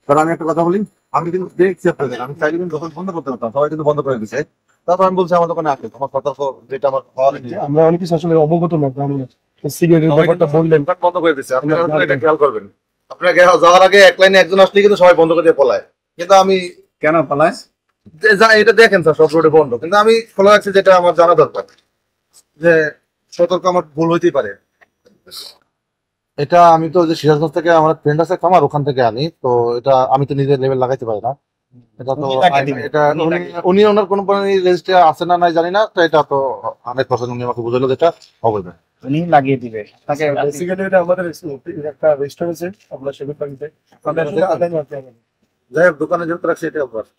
কারণ আমি একটা কথা বলি, আমি কিন্তু দেখছি আপনাদের, আমি চাইলে কিন্তু দোকান বন্ধ করতে পারতাম, সবাই কিন্তু বন্ধ করে দিচ্ছে। তারপর আমি বলছি আমার দোকানে আসে, তোমার সতর্ক যেটা আমার হওয়ার আমরা অনেক কিছু আসলে অবগত না, সিগারেটের ব্যাপারটা বললেন। দোকান বন্ধ করে দিচ্ছে, আপনারা এটা খেয়াল করবেন। আপনারা যাওয়ার আগে এক লাইনে একজন আসলে কিন্তু সবাই বন্ধ করে দিয়ে পলায়, কিন্তু আমি কেন পালায়? এটা দেখেন স্যার, সব রোডে বন্ধ, কিন্তু আমি খোলা রাখছি, যেটা আমার জানা দরকার যে সতর্ক আমার ভুল হইতেই পারে। এটা আমি তো যে সিরাজগঞ্জ থেকে আমার ফ্রেন্ড আছে আমার, ওখান থেকে আনি তো। এটা আমি তো নিজের লেভেল লাগাইতে পারি না, এটা তো এটা উনি ওনার কোম্পানি রেজিস্ট্রি আছে না নাই জানি না, তো এটা তো 100% উনি আমাকে বুঝালো যেটা অবৈধ, উনি লাগিয়ে দিবে তাকে। বেসিক্যালি এটা আমাদের একটা রেস্টুরেন্ট আছে আমরা সেগুলো পাইতে আমাদের আসলে আদায় করতে হবে। যাই হোক, দোকানে যেহেতু রাখছি এটাই অভ্যাস।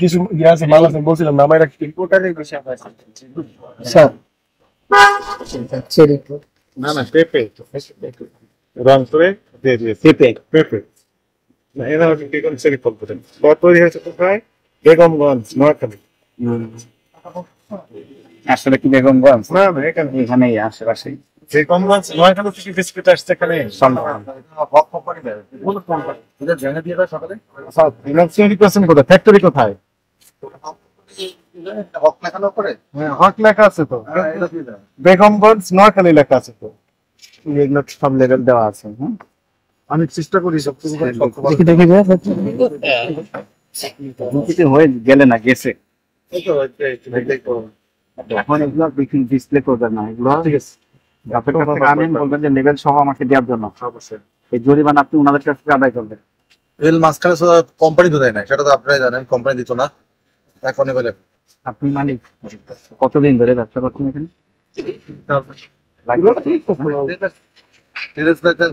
কিছু ইয়ে আছে, মাল আছে, বলছিলাম নামাই রাখি। না না, পেপে রংপুরে দিয়ে দিয়েছে, পেপে পেপে না, এরা কি কোন সেরি ফল করেন কত তৈরি হয়েছে কোথায়? বেগমগঞ্জ, নোয়াখালী। আসলে কি বেগমগঞ্জ? না না, এখানেই আশেপাশেই। বেগমগঞ্জ নোয়াখালী থেকে বিস্কুট আসছে এখানে। হক কোম্পানি দেয়, কোন কোম্পানি এটা জেনে দিয়ে দেয় সকালে। স্যার ফিনান্সিয়াল রিকোয়েশন কোথায়, ফ্যাক্টরি কোথায়? হক লেখানো করে, হ্যাঁ হক লেখা আছে তো, বেগমগঞ্জ নোয়াখালী লেখা আছে তো, এগুলো সব লেভেল দেওয়া আছে। আমি চেষ্টা করি সব কিছু দেখি হয়ে গেলে না গেছে। এখন এগুলো ডিসপ্লে করবেন না, এগুলো ঠিক আছে আপনার কাছ থেকে আনেন, বলবেন যে লেভেল সহ আমাকে দেওয়ার জন্য। অবশ্যই এই জরিমানা আপনি ওনাদের কাছ থেকে আদায় করবেন। রেল মাঝখানে কোম্পানি তো দেয় না, সেটা তো আপনারাই জানেন, কোম্পানি দিত না, এখনই বলে। আপনি মালিক, কতদিন ধরে ব্যবসা করছেন এখানে?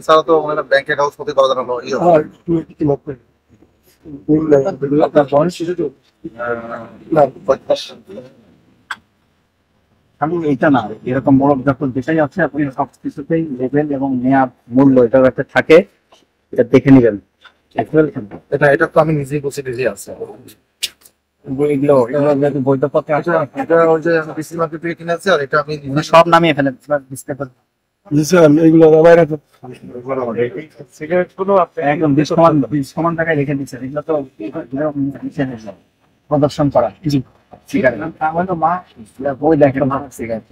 ছাড়া তো ব্যাংকে কাগজ প্রতি করা জানানো আমি এইটা না, এরকম বড় যখন যেটাই আছে আপনি সবকিছুতেই লেভেল এবং নেয়ার মূল্য এটা একটা থাকে, এটা দেখে নেবেন। এটা এটা তো আমি নিজেই বসে নিজেই আছে। এগুলো বৈধ পথে আছে, এটা ওই যে বিসি মার্কেট থেকে কিনে আছে, আর এটা আমি সব নামিয়ে ফেলেন ডিসপ্লে করে। এগুলো সিগারেট গুলো আপনি একদম 20 সমান টাকায় রেখে দিচ্ছেন, এগুলো তো প্রদর্শন করা সিগারেট। আমার তো মা বই দেখে সিগারেট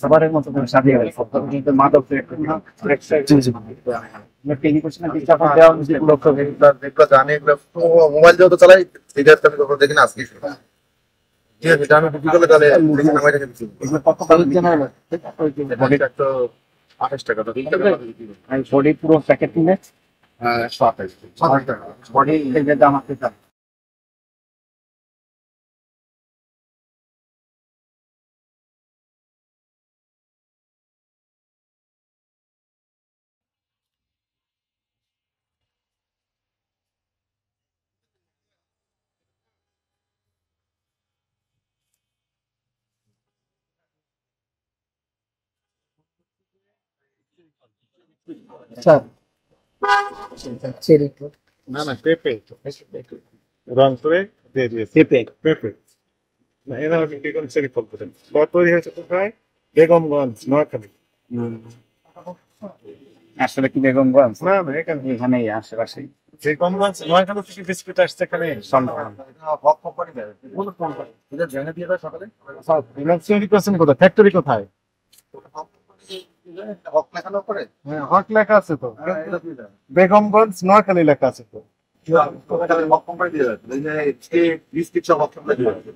সবারের মতো করে সাজিয়ে গেছে, কিন্তু মাদক মোবাইল যেহেতু চালাই, সিগারেট আমি কখনো দেখি না, আজকে ঠিক আছে, এটা আমি বুকি করলে তাহলে তো 28 টাকা বডি পুরো প্যাকেট কিনে 128 টাকা বডি দাম আছে। না না, পেপে রংপুরে দিয়ে দিয়েছে, পেপে পেপে না, এরা কি কোন সেরি ফল করেন কত তৈরি হয়েছে কোথায়? বেগমগঞ্জ, নোয়াখালী। আসলে কি বেগমগঞ্জ? না না, এখানেই আশেপাশেই। বেগমগঞ্জ নোয়াখালী থেকে বিস্কুট আসছে এখানে। হক কোম্পানি দেয়, কোন কোম্পানি এটা জেনে দিয়ে দেয় সকালে। স্যার ফিনান্সিয়াল রিকোয়েশন কোথায়, ফ্যাক্টরি কোথায়? হক লেখানো করে, হ্যাঁ হক লেখা আছে তো, বেগমগঞ্জ নোয়াখালী লেখা আছে তো। হক কোম্পানি দিয়ে দেয়, এই যে বিস্কিট সব হক কোম্পানি দিয়ে দেয়।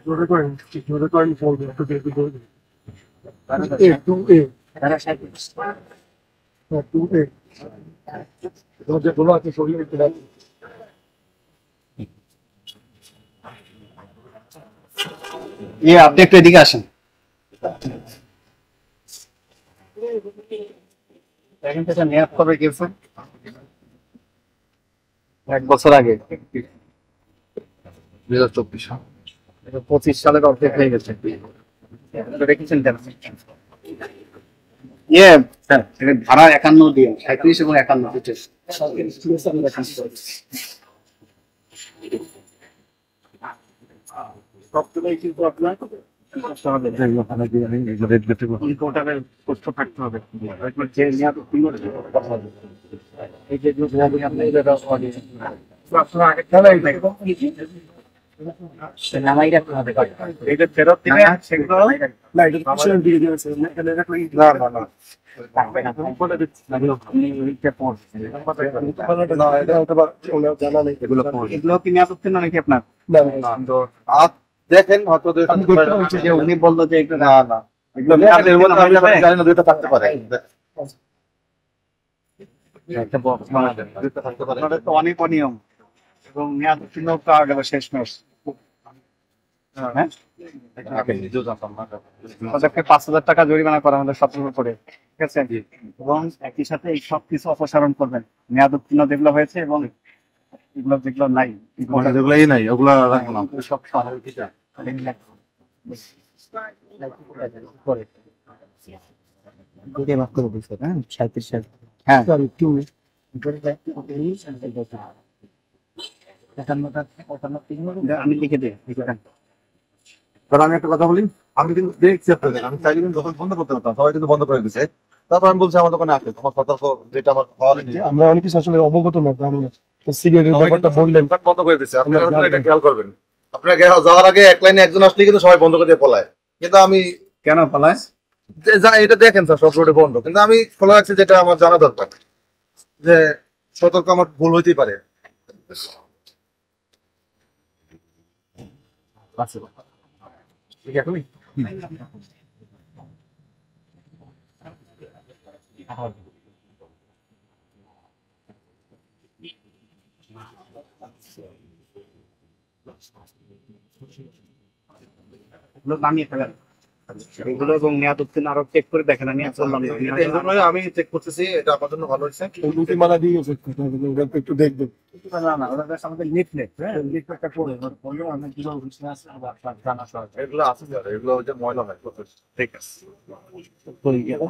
জোরে করেন ফোন একটু বেশি করে দিন। 2A 2A যেগুলো আছে শরীরে একটু রাখুন। আপনি একটু এদিকে আসেন। এখন থেকে নেয়ার কবে গেছে? 1 বছর আগে, 2024 25 সালের অর্ধেক হয়ে গেছে। রেখেছেন কেন? ইয়ে স্যার এটা ভাড়া 51 দিয়ে 37 এবং 51 দুটো। সবগুলোই কিন্তু আপনার ইম্পোর্টারের তথ্য থাকতে হবে। যে নেওয়া তো কিলো এই যে আপনি আপনার আগে খেলাই নামাই রাখতে হবে। এটা ফেরত দিলে সেগুলো না এটা পিছনে দিয়ে দিয়েছে না এটা রাখলে না না না থাকবে না বলে দিচ্ছি আপনি ওইটা পড়ছেন না এটা হয়তো বা জানা নেই এগুলো কি নিয়ে আসছেন নাকি আপনার না তো দেখেন হয়তো আমি দেখতে পাচ্ছি যে উনি বললো যে এগুলো না না এগুলো এর মধ্যে আমি জানি না দুইটা থাকতে পারে একটা বক্স বানাবেন দুইটা থাকতে পারে আপনাদের তো অনেক অনিয়ম এবং মেয়াদ উত্তীর্ণ পাওয়া গেল শেষ মাস হ্যাঁ আমি নিজেও জানতাম না ওদেরকে 5,000 টাকা জরিমানা করা হলো 17 করে ঠিক আছে এবং একই সাথে এই সব কিছু অপসারণ করবেন মেয়াদ উত্তীর্ণ যেগুলো হয়েছে এবং এগুলো যেগুলো নাই যেগুলোই নাই ওগুলা রাখবো না সব স্বাভাবিক দুটো ভাগ করে দিচ্ছে হ্যাঁ 37 সাল হ্যাঁ আমি লিখে দিই কারণ আমি একটা কথা বলি আমি কিন্তু দেখছি আপনাদের আমি চাইলে কিন্তু দোকান বন্ধ করতে পারতাম সবাই কিন্তু বন্ধ করে দিচ্ছে তারপর আমি বলছি আমার দোকানে আছে তোমার সতর্ক যেটা আমার হওয়ার আমরা অনেক কিছু আসলে অবগত না সিগারেটের ব্যাপারটা বললেন দোকান বন্ধ করে দিচ্ছে আপনারা এটা খেয়াল করবেন আপনারা যাওয়ার আগে এক লাইনে একজন আসলে কিন্তু সবাই বন্ধ করে দিয়ে পলায় কিন্তু আমি কেন পালায় এটা দেখেন স্যার সব রোডে বন্ধ কিন্তু আমি খোলা রাখছি যেটা আমার জানা দরকার যে সতর্ক আমার ভুল হইতেই পারে ঠিক আছে নামিয়ে ফেলেন এগুলো এবং মেয়াদ উত্তীর্ণ আরো চেক করে দেখেন আমি বললাম আমি চেক করতেছি এটা আমার জন্য ভালো হয়েছে নীতিমালা দিয়ে গেছে একটু দেখবেন না না ওরা আমাদের লিফলেট হ্যাঁ লিফলেটটা করে বললো অনেক কিছু বুঝতে আসছে আপনার জানা সহ এগুলো আছে স্যার এগুলো যে ময়লা হয় ঠিক আছে হয়ে গেল